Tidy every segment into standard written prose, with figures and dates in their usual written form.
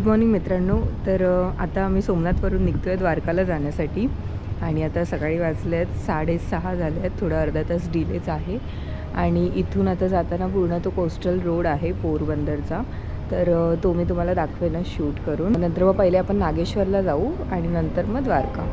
Morning मित्रांनो. तर आता आम्ही सोमनाथवरून निघतो आहे द्वारकाला जाण्यासाठी आणि आता सकाळी वाजले आहेत 6:30 झाले आहेत. थोडा अर्धा तास डिलेच आहे आणि इथून आता जाताना पूर्ण तो कोस्टल रोड आहे पोरबंदरचा, तर तो मी तुम्हाला दाखवेन शूट करून. नंतर मग पहिले आपण नागेश्वरला जाऊ आणि नंतर मग द्वारका.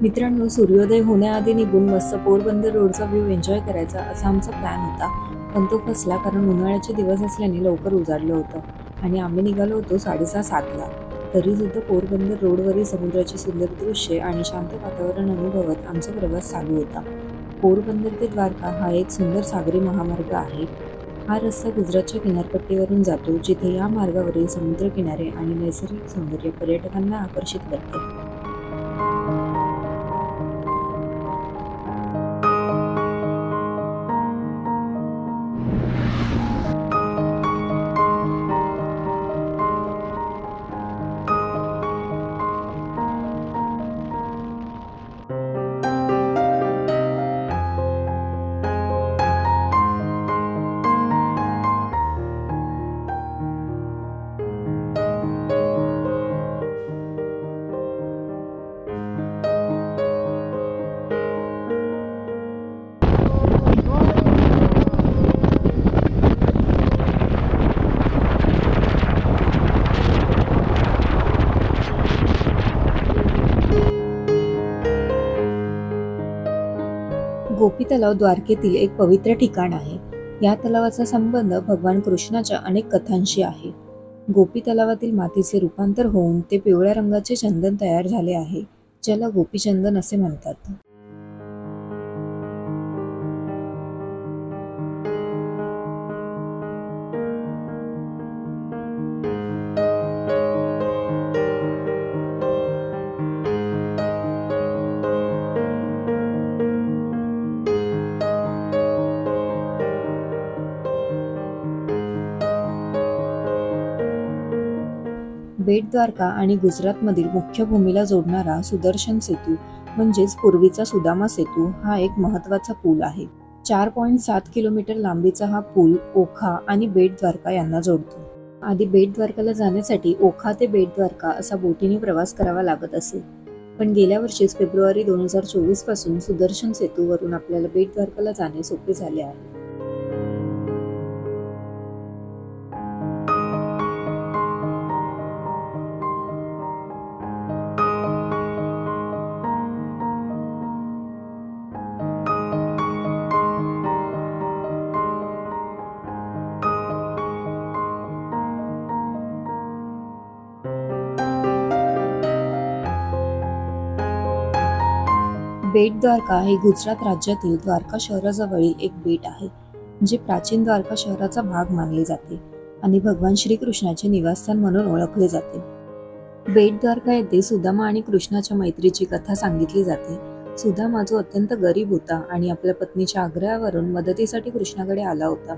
मित्रांनो, सूर्योदय होण्याआधी निघून मस्त पोरबंदर रोडचा व्ह्यू एन्जॉय करायचा असा आमचा प्लॅन होता, पण तो फसला कारण उन्हाळ्याचे दिवस असल्याने लवकर उजाडलं होतं आणि आम्ही निघालो होतो 6:30-7ला. तरीसुद्धा पोरबंदर रोडवरील समुद्राची सुंदर दृश्ये आणि शांत वातावरण अनुभवत आमचा प्रवास चालू होता. पोरबंदर ते द्वारका हा एक सुंदर सागरी महामार्ग आहे. हा रस्ता गुजरातच्या किनारपट्टीवरून जातो, जिथे या मार्गावरील समुद्रकिनारे आणि नैसर्गिक सौंदर्य पर्यटकांना आकर्षित करते. गोपी तलाव द्वारकेतील एक पवित्र ठिकाण आहे. या तलावाचा संबंध भगवान कृष्णाच्या अनेक कथांशी आहे. गोपी तलावातील मातीचे रूपांतर होऊन ते पिवळ्या रंगाचे चंदन तयार झाले आहे, ज्याला गोपीचंदन असे म्हणतात. बेट द्वारका आणि गुजरातमधील मुख्य भूमीला जोडणारा सुदर्शन सेतू म्हणजेच पूर्वीचा सुदामा सेतू हा एक महत्त्वाचा पूल आहे. 4.7 किलोमीटर लांबीचा हा पूल ओखा आणि बेट द्वारका यांना जोडतो. आधी बेट द्वारकाला जाण्यासाठी ओखा ते बेट द्वारका असा बोटीने प्रवास करावा लागत असे, पण गेल्या वर्षीच फेब्रुवारी 2024 पासून सुदर्शन सेतूवरून आपल्याला बेट द्वारकाला जाणे सोपे झाले आहे. बेट द्वारका हे गुजरात राज्यातील द्वारका शहराजवळील एक बेट आहे, जे प्राचीन द्वारका शहराचा भाग मानले जाते आणि भगवान श्रीकृष्णाचे निवासस्थान म्हणून ओळखले जाते. बेट द्वारका येथे सुदामा आणि कृष्णाच्या मैत्रीची कथा सांगितली जाते. सुदामा जो अत्यंत गरीब होता आणि आपल्या पत्नीच्या आग्रहावरून मदतीसाठी कृष्णाकडे आला होता.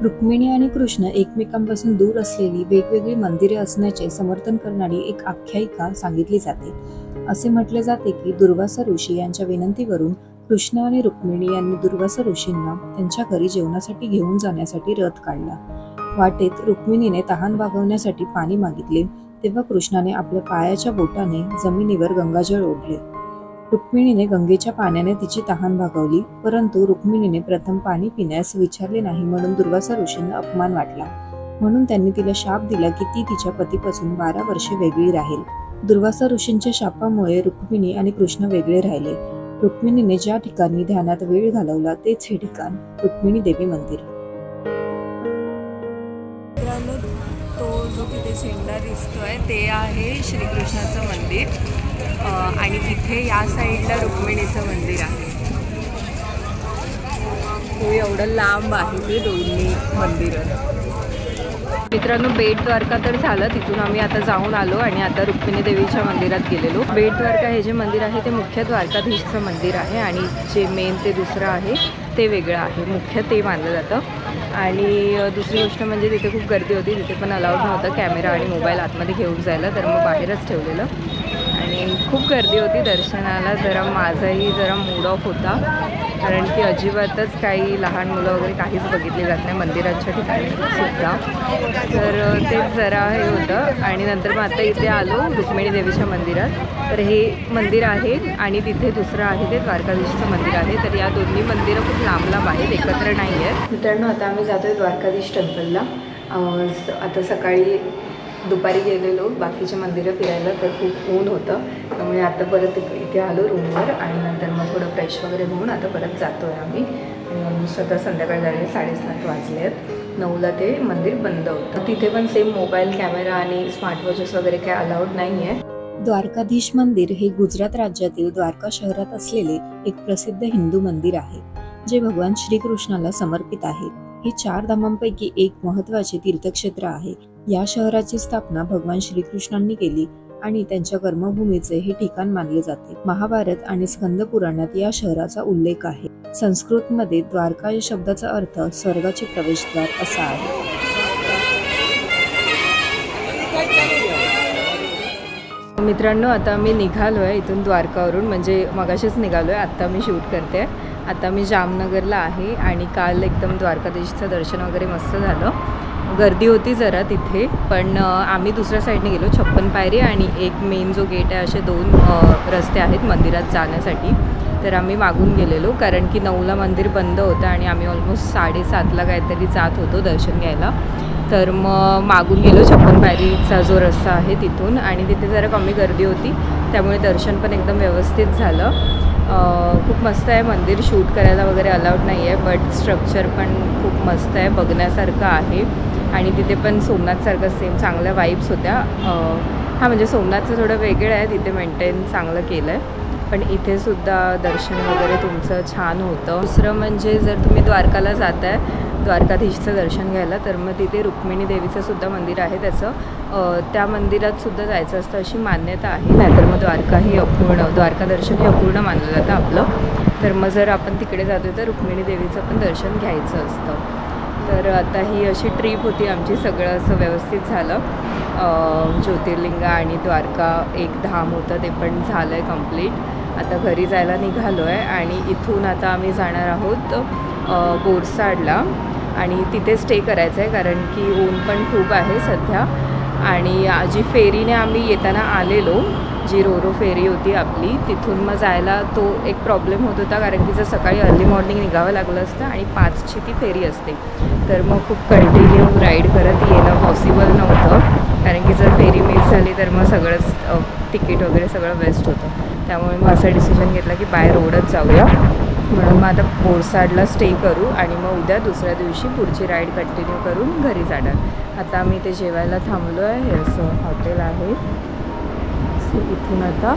रुक्मिणी आणि कृष्ण एकमेकांपासून दूर असलेली वेगवेगळी मंदिरे असण्याचे समर्थन करणारी एक आख्यायिका सांगितली जाते. असे म्हटले जाते की दुर्वासा ऋषी यांच्या विनंतीवरून कृष्ण आणि रुक्मिणी यांनी दुर्वासा ऋषींना त्यांच्या घरी जेवणासाठी घेऊन जाण्यासाठी रथ काढला. वाटेत रुक्मिणीने तहान भागवण्यासाठी पाणी मागितले, तेव्हा कृष्णाने आपल्या पायाच्या बोटाने जमिनीवर गंगाजळ ओढले. रुक्मिणीने गंगेच्या पाण्याने तिची तहान भागवली, परंतु रुक्मिणीने प्रथम पाणी पिण्यास विचारले नाही म्हणून दुर्वासा ऋषींना अपमान वाटला. म्हणून त्यांनी तिला शाप दिला की ती तिच्या पतीपासून 12 वर्षे वेगळी राहील. दुर्वासा ऋषींच्या शापामुळे रुक्मिणी आणि कृष्ण वेगळे राहिले. रुक्मिणीने ज्या ठिकाणी ध्यानात वेळ घालवला तेच हे ठिकाण रुक्मिणी देवी मंदिर. तो जो तिथे झेंडा दिसतोय ते आहे श्रीकृष्णाचं मंदिर आणि तिथे या साईडला रुक्मिणीचं मंदिर आहे. तो एवढं लांब आहे ते दोन्ही मंदिरं. मित्रांनो, बेट द्वारका तर झालं, तिथून आम्ही आता जाऊन आलो आणि आता रुक्मिणी देवीच्या मंदिरात गेलेलो. बेट द्वारका हे जे मंदिर आहे ते मुख्य द्वारकाधीशचं मंदिर आहे आणि जे मेन ते दुसरं आहे ते वेगळं आहे. मुख्य ते मानलं जातं. आणि दुसरी गोष्ट म्हणजे तिथे खूप गर्दी होती, तिथे पण अलाउड नव्हतं कॅमेरा आणि मोबाईल आतमध्ये घेऊन जायला, तर मग बाहेरच ठेवलेलं. आणि खूप गर्दी होती दर्शनाला. जरा माझाही जरा मूड ऑफ होता, कारण की अजिबातच काही लहान मुलं वगैरे काहीच बघितली जात नाही मंदिराच्या ठिकाणी सुद्धा. तर तेच जरा हे होतं. आणि नंतर मग आता इथे आलो रुक्मिणी देवीच्या मंदिरात. तर हे मंदिर आहे आणि तिथे दुसरं आहे ते द्वारकाधीशचं मंदिर आहे. तर या दोन्ही मंदिरं खूप लांब लांब आहेत, एकत्र नाही आहेत. मित्रांनो, आता आम्ही जातो आहे द्वारकाधीश टेम्पलला. आता सकाळी दुपारी गेलेलो बाकीचे मंदिरं फिरायला, तर खूप ऊन होतं, त्यामुळे आता परत इथे आलो रूमवर आणि नंतर मग थोडं फ्रेश वगैरे होऊन आता परत जातो आहे आम्ही. आणि स्वतः संध्याकाळी झाले 7:30 वाजले आहेत. 9ला ते मंदिर बंद होतं. तिथे पण सेम मोबाईल कॅमेरा आणि स्मार्ट वॉचेस वगैरे काय अलाउड नाही आहे. द्वारकाधीश मंदिर हे गुजरात राज्यातील द्वारका शहरात असलेले एक प्रसिद्ध हिंदू मंदिर आहे, जे भगवान श्रीकृष्णाला समर्पित आहे. हे 4 धामांपैकी एक महत्त्वाचे तीर्थक्षेत्र आहे. या शहराची स्थापना भगवान श्रीकृष्णांनी केली आणि त्यांच्या कर्मभूमीचे हे ठिकाण मानले जाते. महाभारत आणि स्कंद पुराणात या शहराचा उल्लेख आहे. संस्कृतमध्ये द्वारका या शब्दाचा अर्थ स्वर्गाचे प्रवेशद्वार असा आहे. मित्रांनो, आता मी निघालो आहे इथून द्वारकावरून, म्हणजे मगाशीच निघालो आहे. आत्ता मी शूट करते. आता मी जामनगरला आहे आणि काल एकदम द्वारकाधीशचं दर्शन वगैरे मस्त झालं. गर्दी होती जरा तिथे, पण आम्ही दुसऱ्या साईडने गेलो. 56 पायरी आणि एक मेन जो गेट आहे, असे 2 रस्ते आहेत मंदिरात जाण्यासाठी. तर आम्ही मागून गेलेलो, कारण की 9ला मंदिर बंद होतं आणि आम्ही ऑलमोस्ट 7:30ला काहीतरी जात होतो दर्शन घ्यायला. तर मग मागून गेलो 56 पायरीचा जो रस्ता आहे तिथून, आणि तिथे जरा कमी गर्दी होती, त्यामुळे दर्शन पण एकदम व्यवस्थित झालं. खूप मस्त आहे मंदिर. शूट करायला वगैरे अलाउड नाही आहे, बट स्ट्रक्चर पण खूप मस्त आहे, बघण्यासारखं आहे. आणि तिथे पण सोमनाथसारखं सेम चांगल्या वाईब्स होत्या. हां, म्हणजे सोमनाथचं थोडं वेगळं आहे, तिथे मेंटेन चांगलं केलं आहे, पण इथे सुद्धा दर्शन वगैरे तुमचं छान होतं. दुसरं म्हणजे जर तुम्ही द्वारकाला जात आहे द्वारकाधीशचं दर्शन घ्यायला, तर मग तिथे रुक्मिणी देवीचं सुद्धा मंदिर आहे. त्या मंदिरात सुद्धा जायचं असतं अशी मान्यता आहे. नाहीतर मग द्वारका दर्शन हे अपूर्ण मानलं जातं आपलं. तर मग जर आपण तिकडे जातो तर रुक्मिणी देवीचं पण दर्शन घ्यायचं असतं. तर आता ही अशी ट्रीप होती आमची. सगळं असं व्यवस्थित झालं. ज्योतिर्लिंग आणि द्वारका एक धाम होतं, ते पण झालं आहे कंप्लीट. आता घरी जायला निघालो आहे आणि इथून आता आम्ही जाणार आहोत बोरसाडला आणि तिथे स्टे करायचं आहे, कारण की ऊन पण खूप आहे सध्या. आणि जी फेरीने आम्ही येताना आलेलो, जी रोरो फेरी होती आपली, तिथून मग जायला तो एक प्रॉब्लेम होत होता, कारण की जर सकाळी अर्ली मॉर्निंग निघावं लागलं असतं आणि 5ची ती फेरी असते. तर मग खूप कंटिन्यू राईड करत येणं पॉसिबल नव्हतं, कारण की जर फेरी मिस झाली तर मग सगळंच तिकीट वगैरे सगळं वेस्ट होतं. त्यामुळे मग असा डिसिजन घेतला की बाय रोडच जाऊया. म्हणून मग आता बोरसाडला स्टे करू आणि मग उद्या दुसऱ्या दिवशी पुढची राईड कंटिन्यू करून घरी जाणार. आता आम्ही इथे जेवायला थांबलो आहे. हे असं हॉटेल आहे. इथून आता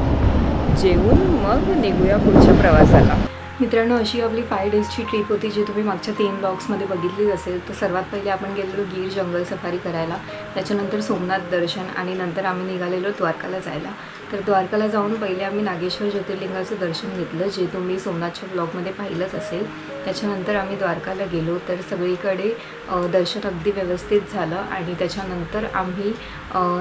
जेवून मग निघूया पुढच्या प्रवासाला. मित्रांनो, अशी आपली 5 डेजची ट्रिप होती, जी तुम्ही मागच्या 3 ब्लॉग्समध्ये बघितलीच असेल. तर सर्वात पहिले आपण गेलेलो गीर जंगल सफारी करायला, त्याच्यानंतर सोमनाथ दर्शन आणि नंतर आम्ही निघालेलो द्वारकाला जायला. तर द्वारकाला जाऊन पहिले आम्ही नागेश्वर ज्योतिर्लिंगाचं दर्शन घेतलं, जे तुम्ही सोमनाथच्या ब्लॉगमध्ये पाहिलंच असेल. त्याच्यानंतर आम्ही द्वारकाला गेलो, तर सगळीकडे दर्शन अगदी व्यवस्थित झालं आणि त्याच्यानंतर आम्ही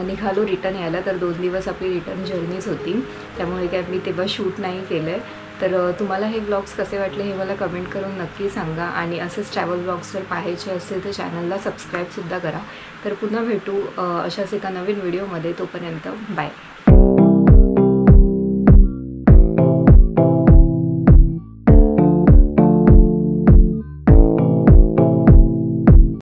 निघालो रिटर्न यायला. तर 2 दिवस आपली रिटर्न जर्नीच होती, त्यामुळे काय मी तेव्हा शूट नाही केलं आहे. तर तुम्हाला हे ब्लॉग्स कसे वाटले हे मला कमेंट करून नक्की सांगा आणि असेच ट्रॅव्हल ब्लॉग्स जर पाहायचे असेल तर चॅनलला सबस्क्राईबसुद्धा करा. तर पुन्हा भेटू अशाच एका नवीन व्हिडिओमध्ये. तोपर्यंत बाय.